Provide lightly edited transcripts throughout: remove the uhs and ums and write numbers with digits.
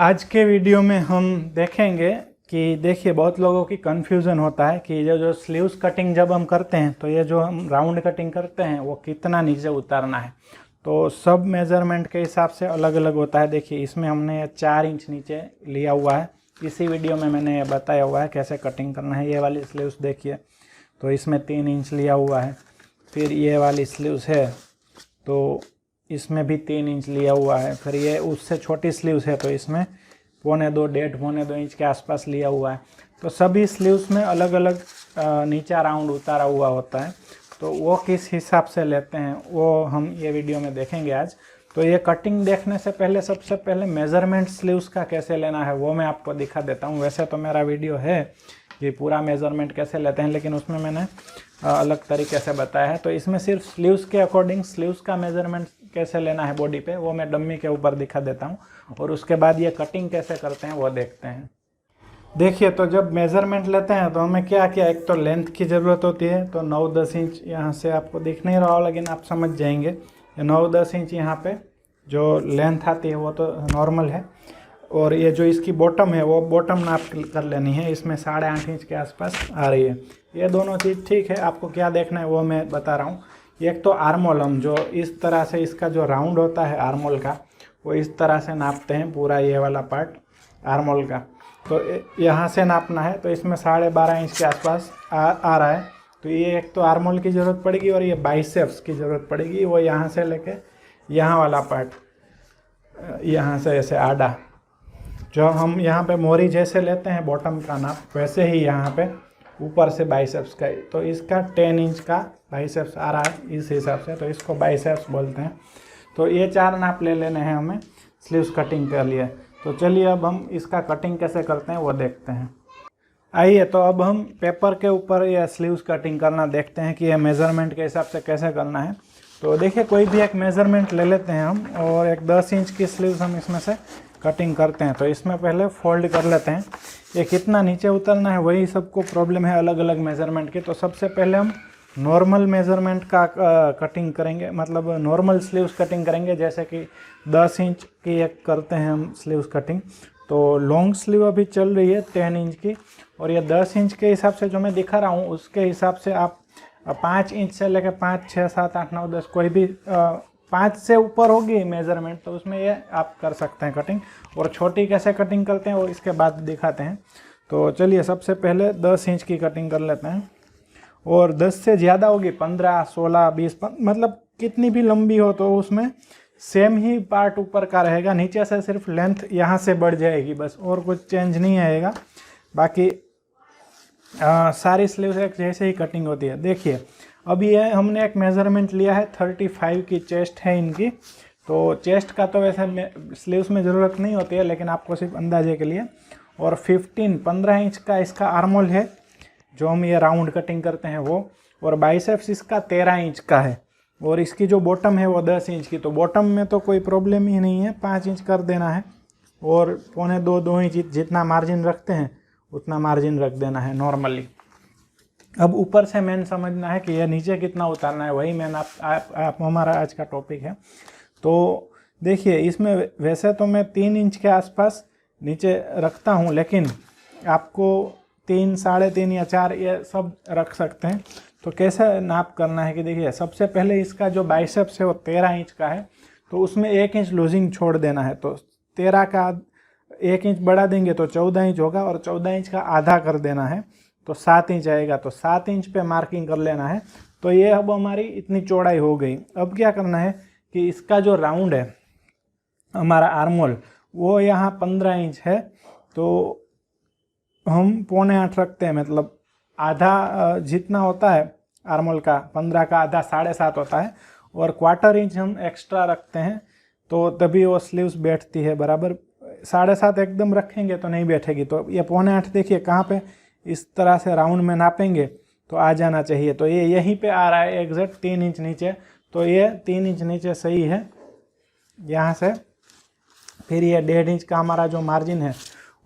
आज के वीडियो में हम देखेंगे कि देखिए बहुत लोगों की कन्फ्यूज़न होता है कि जो स्लीव्स कटिंग जब हम करते हैं तो ये जो हम राउंड कटिंग करते हैं वो कितना नीचे उतारना है। तो सब मेज़रमेंट के हिसाब से अलग अलग होता है। देखिए इसमें हमने 4 इंच नीचे लिया हुआ है। इसी वीडियो में मैंने ये बताया हुआ है कैसे कटिंग करना है। ये वाली स्लीव्स देखिए तो इसमें 3 इंच लिया हुआ है। फिर ये वाली स्लीव्स है तो इसमें भी 3 इंच लिया हुआ है। फिर ये उससे छोटी स्लीव्स है तो इसमें 1.5 इंच के आसपास लिया हुआ है। तो सभी स्लीव्स में अलग अलग नीचा राउंड उतारा हुआ होता है। तो वो किस हिसाब से लेते हैं वो हम ये वीडियो में देखेंगे आज। तो ये कटिंग देखने से पहले सबसे पहले मेज़रमेंट स्लीव्स का कैसे लेना है वो मैं आपको दिखा देता हूँ। वैसे तो मेरा वीडियो है कि पूरा मेज़रमेंट कैसे लेते हैं, लेकिन उसमें मैंने अलग तरीके से बताया है। तो इसमें सिर्फ स्लीव्स के अकॉर्डिंग स्लीव्स का मेज़रमेंट कैसे लेना है बॉडी पे वो मैं डम्मी के ऊपर दिखा देता हूँ, और उसके बाद ये कटिंग कैसे करते हैं वो देखते हैं। देखिए तो जब मेज़रमेंट लेते हैं तो हमें क्या क्या, एक तो लेंथ की ज़रूरत होती है। तो 9-10 इंच यहाँ से आपको दिख नहीं रहा हो लेकिन आप समझ जाएंगे। 9-10 इंच यहाँ पे जो लेंथ आती है वो तो नॉर्मल है। और ये जो इसकी बॉटम है वो बॉटम नाप कर लेनी है, इसमें 8.5 इंच के आसपास आ रही है। ये दोनों चीज़ ठीक है। आपको क्या देखना है वो मैं बता रहा हूँ। एक तो आर्मोल, हम जो इस तरह से इसका जो राउंड होता है आर्मोल का वो इस तरह से नापते हैं, पूरा ये वाला पार्ट आर्मोल का। तो यहाँ से नापना है तो इसमें 12.5 इंच के आसपास आ रहा है। तो ये एक तो आर्मोल की ज़रूरत पड़ेगी और ये बाइसेप्स की ज़रूरत पड़ेगी। वो यहाँ से लेके यहाँ वाला पार्ट यहाँ से ऐसे आड़ा, जो हम यहाँ पे मोरी जैसे लेते हैं बॉटम का नाप, वैसे ही यहाँ पे ऊपर से बाइसेप्स का। तो इसका 10 इंच का बाइसेप्स आ रहा है इस हिसाब से, तो इसको बाइसेप्स बोलते हैं। तो ये 4 नाप ले लेने हैं हमें स्लीव्स कटिंग के लिए। तो चलिए अब हम इसका कटिंग कैसे करते हैं वो देखते हैं। आइए तो अब हम पेपर के ऊपर ये स्लीव्स कटिंग करना देखते हैं कि ये मेज़रमेंट के हिसाब से कैसे करना है। तो देखिए कोई भी एक मेज़रमेंट ले लेते हैं हम, और एक 10 इंच की स्लीव्स हम इसमें से कटिंग करते हैं। तो इसमें पहले फोल्ड कर लेते हैं। ये कितना नीचे उतरना है वही सबको प्रॉब्लम है अलग अलग मेज़रमेंट की। तो सबसे पहले हम नॉर्मल मेज़रमेंट का कटिंग करेंगे, मतलब नॉर्मल स्लीव्स कटिंग करेंगे। जैसे कि 10 इंच की एक करते हैं हम स्लीव्स कटिंग। तो लॉन्ग स्लीव अभी चल रही है 10 इंच की, और ये 10 इंच के हिसाब से जो मैं दिखा रहा हूँ उसके हिसाब से आप 5 इंच से लेकर 5, 6, 7, 8, 9, 10 कोई भी 5 से ऊपर होगी मेज़रमेंट तो उसमें ये आप कर सकते हैं कटिंग। और छोटी कैसे कटिंग करते हैं वो इसके बाद दिखाते हैं। तो चलिए सबसे पहले 10 इंच की कटिंग कर लेते हैं। और 10 से ज़्यादा होगी 15, 16, 20, मतलब कितनी भी लंबी हो तो उसमें सेम ही पार्ट ऊपर का रहेगा। नीचे से सिर्फ लेंथ यहाँ से बढ़ जाएगी बस, और कुछ चेंज नहीं आएगा। बाकी सारी स्लीव्स एक जैसे ही कटिंग होती है। देखिए अब ये हमने एक मेज़रमेंट लिया है 35 की चेस्ट है इनकी। तो चेस्ट का तो वैसे स्लीव्स में ज़रूरत नहीं होती है, लेकिन आपको सिर्फ अंदाजे के लिए। और 15 इंच का इसका आर्मोल है जो हम ये राउंड कटिंग करते हैं वो। और बाइसेप्स इसका 13 इंच का है। और इसकी जो बॉटम है वो 10 इंच की। तो बॉटम में तो कोई प्रॉब्लम ही नहीं है, 5 इंच कर देना है। और 1.25-2 इंच जितना मार्जिन रखते हैं उतना मार्जिन रख देना है नॉर्मली। अब ऊपर से मेन समझना है कि यह नीचे कितना उतारना है, वही मेन आप हमारा आज का टॉपिक है। तो देखिए इसमें वैसे तो मैं 3 इंच के आसपास नीचे रखता हूँ, लेकिन आपको 3, 3.5 या 4 ये सब रख सकते हैं। तो कैसे नाप करना है कि देखिए सबसे पहले इसका जो बाइसेप्स है वो 13 इंच का है। तो उसमें 1 इंच लूजिंग छोड़ देना है। तो 13 का 1 इंच बढ़ा देंगे तो 14 इंच होगा, और 14 इंच का आधा कर देना है तो 7 इंच आएगा। तो 7 इंच पे मार्किंग कर लेना है। तो ये अब हमारी इतनी चौड़ाई हो गई। अब क्या करना है कि इसका जो राउंड है हमारा आर्मोल वो यहाँ 15 इंच है। तो हम 7.25 रखते हैं, मतलब आधा जितना होता है आर्मोल का 15 का आधा 7.5 होता है। और 1/4 इंच हम एक्स्ट्रा रखते हैं तो तभी वो स्लीव्स बैठती है बराबर। 7.5 एकदम रखेंगे तो नहीं बैठेगी। तो ये 7.25 देखिए कहाँ पे इस तरह से राउंड में नापेंगे तो आ जाना चाहिए। तो ये यहीं पे आ रहा है एग्जैक्ट 3 इंच नीचे। तो ये 3 इंच नीचे सही है यहाँ से। फिर ये 1.5 इंच का हमारा जो मार्जिन है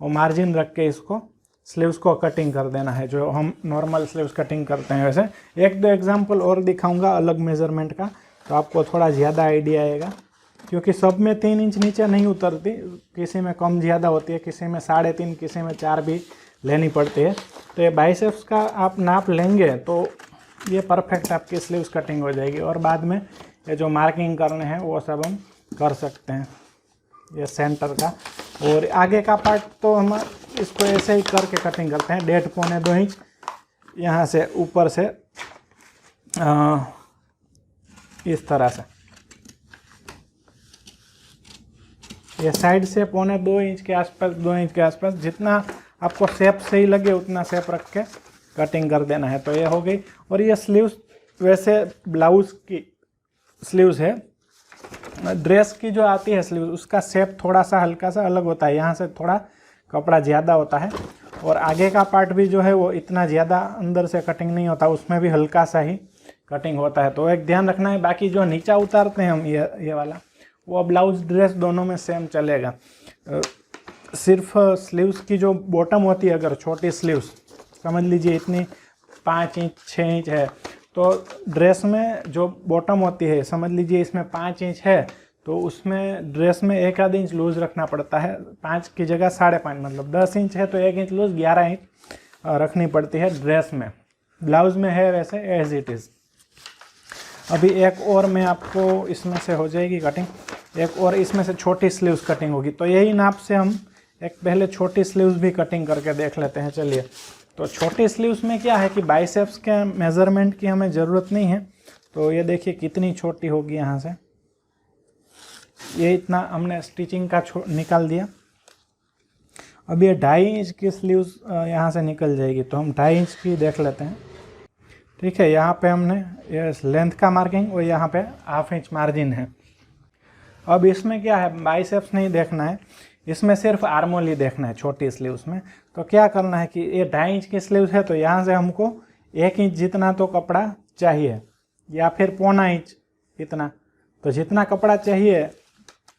वो मार्जिन रख के इसको स्लीव्स को कटिंग कर देना है, जो हम नॉर्मल स्लीव्स कटिंग करते हैं वैसे। 1-2 एग्जाम्पल और दिखाऊंगा अलग मेज़रमेंट का, तो आपको थोड़ा ज़्यादा आइडिया आएगा। क्योंकि सब में 3 इंच नीचे नहीं उतरती, किसी में कम ज़्यादा होती है, किसी में 3.5, किसी में 4 भी लेनी पड़ती है। तो ये बाइसेप्स का आप नाप लेंगे तो ये परफेक्ट आपकी स्लीव्स कटिंग हो जाएगी। और बाद में ये जो मार्किंग करने हैं वो सब हम कर सकते हैं, ये सेंटर का। और आगे का पार्ट तो हम इसको ऐसे ही करके कटिंग करते हैं, 1.5 पौने 2 इंच यहाँ से ऊपर से इस तरह से, ये साइड से पौने 2 इंच के आसपास, 2 इंच के आसपास, जितना आपको शेप सही लगे उतना शेप रख के कटिंग कर देना है। तो ये हो गई। और ये स्लीव्स वैसे ब्लाउज की स्लीव्स है, ड्रेस की जो आती है स्लीव उसका शेप थोड़ा सा हल्का सा अलग होता है, यहाँ से थोड़ा कपड़ा ज़्यादा होता है। और आगे का पार्ट भी जो है वो इतना ज़्यादा अंदर से कटिंग नहीं होता, उसमें भी हल्का सा ही कटिंग होता है। तो एक ध्यान रखना है। बाकी जो नीचा उतारते हैं हम ये वाला, वो ब्लाउज ड्रेस दोनों में सेम चलेगा। सिर्फ स्लीव्स की जो बॉटम होती है, अगर छोटी स्लीव्स समझ लीजिए इतनी 5 इंच 6 इंच है, तो ड्रेस में जो बॉटम होती है समझ लीजिए इसमें 5 इंच है, तो उसमें ड्रेस में 1 इंच लूज़ रखना पड़ता है। 5 की जगह 5.5, मतलब 10 इंच है तो 1 इंच लूज़ 11 इंच रखनी पड़ती है ड्रेस में। ब्लाउज में है वैसे एज इट इज़। अभी एक और मैं आपको इसमें से हो जाएगी कटिंग, एक और इसमें से छोटी स्लीव्स कटिंग होगी। तो यही नाप से हम एक पहले छोटी स्लीव्स भी कटिंग करके देख लेते हैं। चलिए, तो छोटी स्लीव्स में क्या है कि बाइसेप्स के मेज़रमेंट की हमें ज़रूरत नहीं है। तो ये देखिए कितनी छोटी होगी, यहाँ से ये इतना हमने स्टिचिंग का निकाल दिया। अब ये 2.5 इंच की स्लीव्स यहाँ से निकल जाएगी, तो हम 2.5 इंच की देख लेते हैं। ठीक है, यहाँ पे हमने ये लेंथ का मार्किंग और यहाँ पे 1/2 इंच मार्जिन है। अब इसमें क्या है, बाइसेप्स नहीं देखना है, इसमें सिर्फ आर्मोल ही देखना है छोटी स्लीव्स में। तो क्या करना है कि ये 2.5 इंच की स्लीव्स है, तो यहाँ से हमको 1 इंच जितना तो कपड़ा चाहिए, या फिर 1.25 इंच इतना। तो जितना कपड़ा चाहिए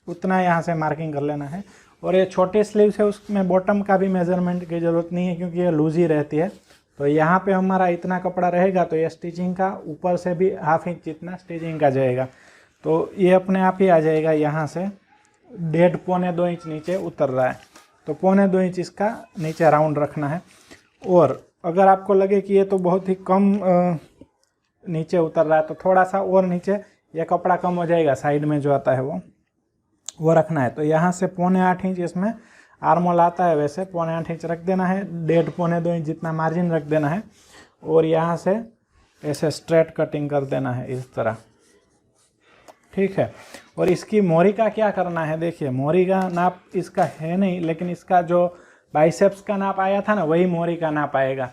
उतना यहाँ से मार्किंग कर लेना है। और ये छोटी स्लीव्स है, उसमें बॉटम का भी मेज़रमेंट की ज़रूरत नहीं है क्योंकि ये लूज ही रहती है। तो यहाँ पे हमारा इतना कपड़ा रहेगा, तो ये स्टिचिंग का ऊपर से भी 1/2 इंच जितना स्टिचिंग का जाएगा। तो ये अपने आप ही आ जाएगा, यहाँ से 1.5 पौने 2 इंच नीचे उतर रहा है, तो पौने 2 इंच इसका नीचे राउंड रखना है। और अगर आपको लगे कि ये तो बहुत ही कम नीचे उतर रहा है, तो थोड़ा सा और नीचे ये कपड़ा कम हो जाएगा, साइड में जो आता है वो रखना है। तो यहाँ से 7.25 इंच इसमें आर्मोल आता है, वैसे 7.25 इंच रख देना है, 1.5 पौने 2 इंच जितना मार्जिन रख देना है। और यहाँ से ऐसे स्ट्रेट कटिंग कर देना है इस तरह। ठीक है, और इसकी मोरी का क्या करना है, देखिए मोरी का नाप इसका है नहीं, लेकिन इसका जो बाइसेप्स का नाप आया था ना, वही मोरी का नाप आएगा।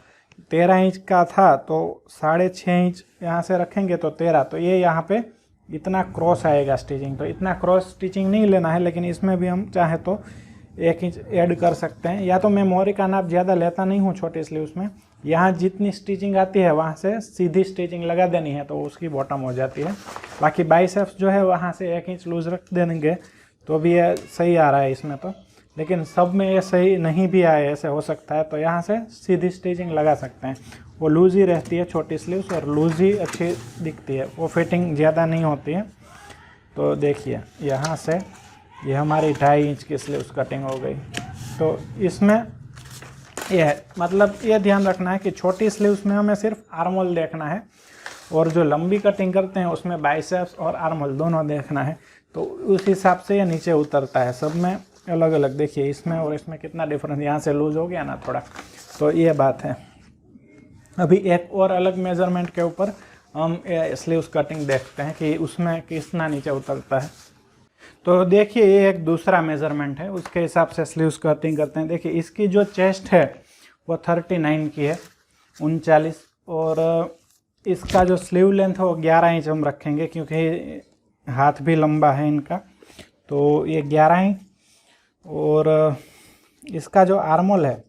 13 इंच का था तो 6.5 इंच यहाँ से रखेंगे तो 13, तो ये यहाँ पे इतना क्रॉस आएगा स्टिचिंग। तो इतना क्रॉस स्टिचिंग नहीं लेना है, लेकिन इसमें भी हम चाहे तो 1 इंच ऐड कर सकते हैं। या तो मैं मोरी का नाप ज़्यादा लेता नहीं हूँ छोटी स्लीव्स में, यहाँ जितनी स्टिचिंग आती है वहाँ से सीधी स्टिचिंग लगा देनी है, तो उसकी बॉटम हो जाती है। बाकी बाइसेप्स जो है वहाँ से 1 इंच लूज़ रख देंगे तो भी ये सही आ रहा है इसमें तो। लेकिन सब में ये सही नहीं भी आए, ऐसे हो सकता है, तो यहाँ से सीधी स्टिचिंग लगा सकते हैं। वो लूज़ ही रहती है छोटी स्लीव्स, और लूज़ ही अच्छी दिखती है, वो फिटिंग ज़्यादा नहीं होती है। तो देखिए यहाँ से ये हमारी 2.5 इंच की स्लीव्स कटिंग हो गई। तो इसमें यह मतलब ये ध्यान रखना है कि छोटी स्लीव्स में हमें सिर्फ आर्मोल देखना है, और जो लंबी कटिंग करते हैं उसमें बाइसेप्स और आर्मोल दोनों देखना है। तो उस हिसाब से ये नीचे उतरता है, सब में अलग अलग। देखिए इसमें और इसमें कितना डिफरेंस, यहाँ से लूज़ हो गया ना थोड़ा, तो ये बात है। अभी एक और अलग मेज़रमेंट के ऊपर हम स्लीव्स कटिंग देखते हैं कि उसमें कितना नीचे उतरता है। तो देखिए ये एक दूसरा मेज़रमेंट है, उसके हिसाब से स्लीव्स कटिंग करते हैं। देखिए इसकी जो चेस्ट है वो 39 की है, 39, और इसका जो स्लीव लेंथ है वो 11 इंच हम रखेंगे क्योंकि हाथ भी लंबा है इनका, तो ये 11 इंच। और इसका जो आर्मोल है,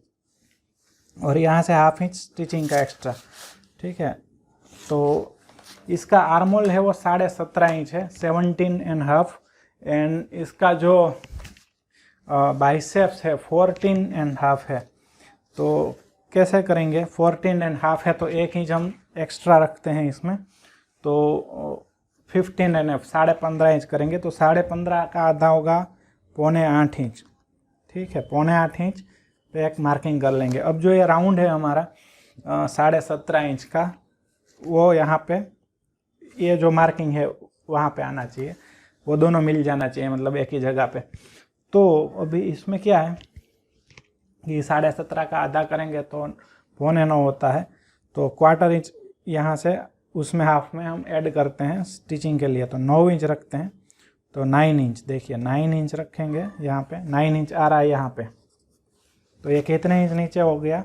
और यहाँ से 1/2 इंच स्टिचिंग का एक्स्ट्रा। ठीक है, तो इसका आर्मोल है वो 17.5 इंच है, 17.5। एंड इसका जो बाइसेप्स है 14.5 है। तो कैसे करेंगे, 14.5 है तो 1 इंच हम एक्स्ट्रा रखते हैं इसमें, तो 15 15.5 इंच करेंगे तो 15.5 का आधा होगा 7.25 इंच। ठीक है, 7.25 इंच पे एक मार्किंग कर लेंगे। अब जो ये राउंड है हमारा 17.5 इंच का, वो यहाँ पे ये जो मार्किंग है वहाँ पे आना चाहिए, वो दोनों मिल जाना चाहिए, मतलब एक ही जगह पे। तो अभी इसमें क्या है कि 17.5 का आधा करेंगे तो 8.25 होता है, तो 1/4 इंच यहाँ से उसमें हाफ में हम ऐड करते हैं स्टिचिंग के लिए, तो 9 इंच रखते हैं। तो 9 इंच, देखिए 9 इंच रखेंगे यहाँ पे, 9 इंच आ रहा है यहाँ पे। तो ये कितने इंच नीचे हो गया,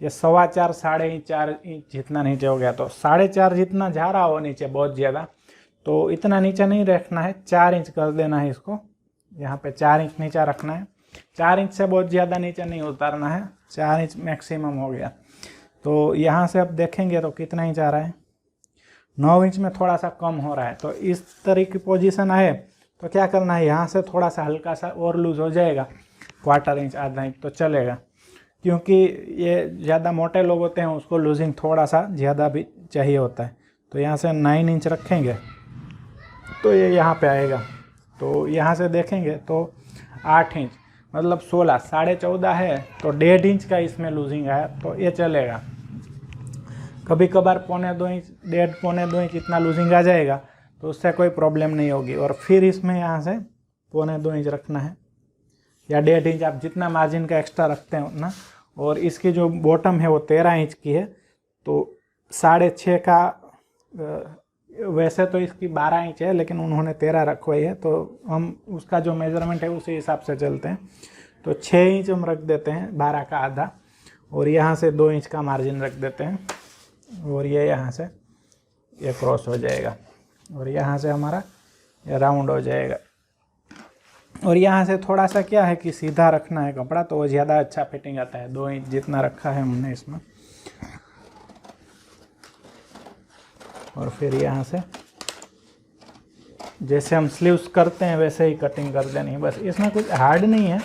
ये 4.25 4.5 इंच जितना नीचे हो गया। तो 4.5 जितना जा रहा हो नीचे बहुत ज़्यादा, तो इतना नीचे नहीं रखना है, 4 इंच कर देना है इसको। यहाँ पे 4 इंच नीचे रखना है, 4 इंच से बहुत ज़्यादा नीचे नहीं उतारना है, 4 इंच मैक्सिमम हो गया। तो यहाँ से अब देखेंगे तो कितना इंच आ रहा है, 9 इंच में थोड़ा सा कम हो रहा है। तो इस तरह की पोजीशन है तो क्या करना है, यहाँ से थोड़ा सा हल्का सा और लूज हो जाएगा, 1/4 इंच आधा इंच तो चलेगा। क्योंकि ये ज़्यादा मोटे लोग होते हैं, उसको लूजिंग थोड़ा सा ज़्यादा भी चाहिए होता है। तो यहाँ से 9 इंच रखेंगे तो ये यहाँ पे आएगा। तो यहाँ से देखेंगे तो 8 इंच मतलब 16, 14.5 है, तो 1.5 इंच का इसमें लूजिंग है, तो ये चलेगा। कभी कभार 1.25 इंच, 1.5 1.25 इंच इतना लूजिंग आ जाएगा तो उससे कोई प्रॉब्लम नहीं होगी। और फिर इसमें यहाँ से 1.25 इंच रखना है या 1.5 इंच, आप जितना मार्जिन का एक्स्ट्रा रखते हैं उतना। और इसकी जो बॉटम है वो 13 इंच की है, तो 6.5 का वैसे तो इसकी 12 इंच है, लेकिन उन्होंने 13 रखवाई है, तो हम उसका जो मेज़रमेंट है उसी हिसाब से चलते हैं। तो 6 इंच हम रख देते हैं, 12 का आधा, और यहाँ से 2 इंच का मार्जिन रख देते हैं, और ये यहाँ से ये क्रॉस हो जाएगा, और यहाँ से हमारा ये राउंड हो जाएगा। और यहाँ से थोड़ा सा क्या है कि सीधा रखना है कपड़ा, तो वो ज़्यादा अच्छा फिटिंग आता है। 2 इंच जितना रखा है हमने इसमें, और फिर यहाँ से जैसे हम स्लीव्स करते हैं वैसे ही कटिंग कर देनी है। बस इसमें कुछ हार्ड नहीं है,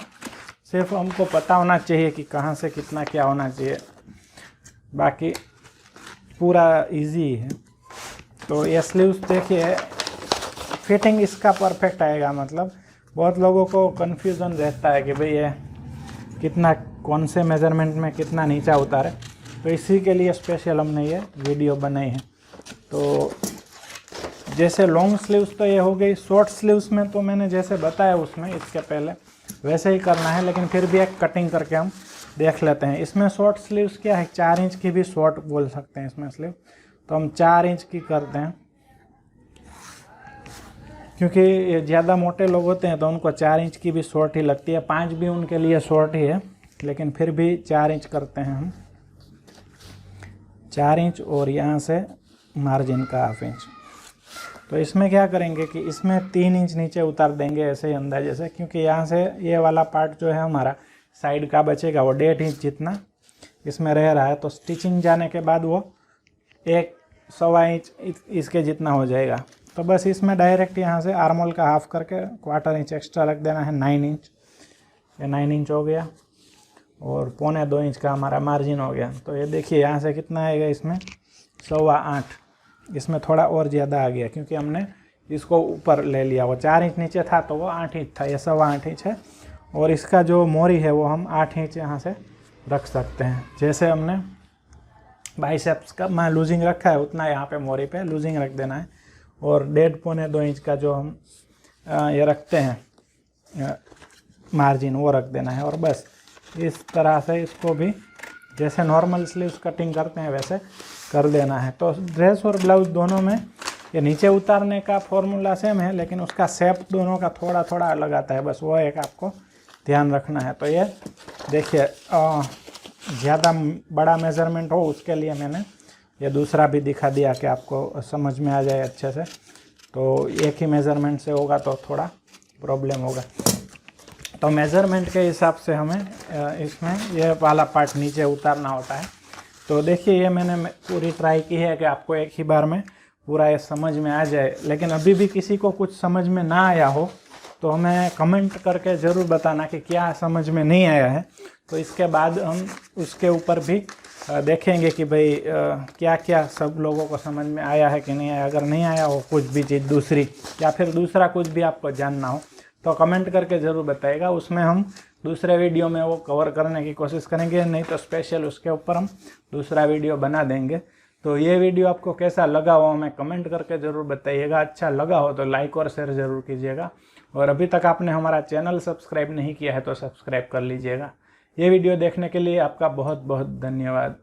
सिर्फ हमको पता होना चाहिए कि कहाँ से कितना क्या होना चाहिए, बाकी पूरा इजी है। तो ये स्लीव्स देखिए, फिटिंग इसका परफेक्ट आएगा। मतलब बहुत लोगों को कन्फ्यूज़न रहता है कि भाई ये कितना, कौन से मेज़रमेंट में कितना नीचा उतारे, तो इसी के लिए स्पेशल हमने ये वीडियो बनाई है। तो जैसे लॉन्ग स्लीव्स तो ये हो गई, शॉर्ट स्लीव्स में तो मैंने जैसे बताया उसमें इसके पहले वैसे ही करना है, लेकिन फिर भी एक कटिंग करके हम देख लेते हैं। इसमें शॉर्ट स्लीव्स क्या है, 4 इंच की भी शॉर्ट बोल सकते हैं इसमें स्लीव, तो हम 4 इंच की करते हैं। क्योंकि ये ज़्यादा मोटे लोग होते हैं तो उनको 4 इंच की भी शॉर्ट ही लगती है, 5 भी उनके लिए शॉर्ट ही है, लेकिन फिर भी 4 इंच करते हैं हम, 4 इंच, और यहाँ से मार्जिन का 1/2 इंच। तो इसमें क्या करेंगे कि इसमें 3 इंच नीचे उतार देंगे ऐसे ही अंदाजे से, क्योंकि यहाँ से ये वाला पार्ट जो है हमारा साइड का बचेगा, वो 1.5 इंच जितना इसमें रह रहा है। तो स्टिचिंग जाने के बाद वो 1 सवा इंच इसके जितना हो जाएगा। तो बस इसमें डायरेक्ट यहाँ से आर्मोल का हाफ करके 1/4 इंच एक्स्ट्रा रख देना है, 9 इंच। ये 9 इंच हो गया, और 2.25 इंच का हमारा मार्जिन हो गया। तो ये देखिए यहाँ से कितना आएगा, इसमें 8.25। इसमें थोड़ा और ज़्यादा आ गया क्योंकि हमने इसको ऊपर ले लिया, वो 4 इंच नीचे था तो वो 8 इंच था, ये 8.25 इंच है। और इसका जो मोरी है वो हम 8 इंच यहाँ से रख सकते हैं। जैसे हमने बाइसेप्स का मैं लूजिंग रखा है उतना यहाँ पे मोरी पे लूजिंग रख देना है, और 1.5 पौने 2 इंच का जो हम ये रखते हैं मार्जिन वो रख देना है। और बस इस तरह से इसको भी जैसे नॉर्मल स्लीव्स कटिंग करते हैं वैसे कर देना है। तो ड्रेस और ब्लाउज दोनों में ये नीचे उतारने का फॉर्मूला सेम है, लेकिन उसका शेप दोनों का थोड़ा थोड़ा अलग आता है, बस वो एक आपको ध्यान रखना है। तो ये देखिए ज़्यादा बड़ा मेज़रमेंट हो उसके लिए मैंने ये दूसरा भी दिखा दिया कि आपको समझ में आ जाए अच्छे से। तो एक ही मेज़रमेंट से होगा तो थोड़ा प्रॉब्लम होगा। तो मेज़रमेंट के हिसाब से हमें इसमें ये वाला पार्ट नीचे उतारना होता है। तो देखिए ये मैंने पूरी ट्राई की है कि आपको एक ही बार में पूरा ये समझ में आ जाए, लेकिन अभी भी किसी को कुछ समझ में ना आया हो तो हमें कमेंट करके ज़रूर बताना कि क्या समझ में नहीं आया है। तो इसके बाद हम उसके ऊपर भी देखेंगे कि भाई क्या क्या सब लोगों को समझ में आया है कि नहीं आया। अगर नहीं आया हो कुछ भी चीज़ दूसरी या फिर दूसरा कुछ भी आपको जानना हो तो कमेंट करके ज़रूर बताइएगा। उसमें हम दूसरे वीडियो में वो कवर करने की कोशिश करेंगे, नहीं तो स्पेशल उसके ऊपर हम दूसरा वीडियो बना देंगे। तो ये वीडियो आपको कैसा लगा हो हमें कमेंट करके ज़रूर बताइएगा। अच्छा लगा हो तो लाइक और शेयर ज़रूर कीजिएगा, और अभी तक आपने हमारा चैनल सब्सक्राइब नहीं किया है तो सब्सक्राइब कर लीजिएगा। ये वीडियो देखने के लिए आपका बहुत बहुत धन्यवाद।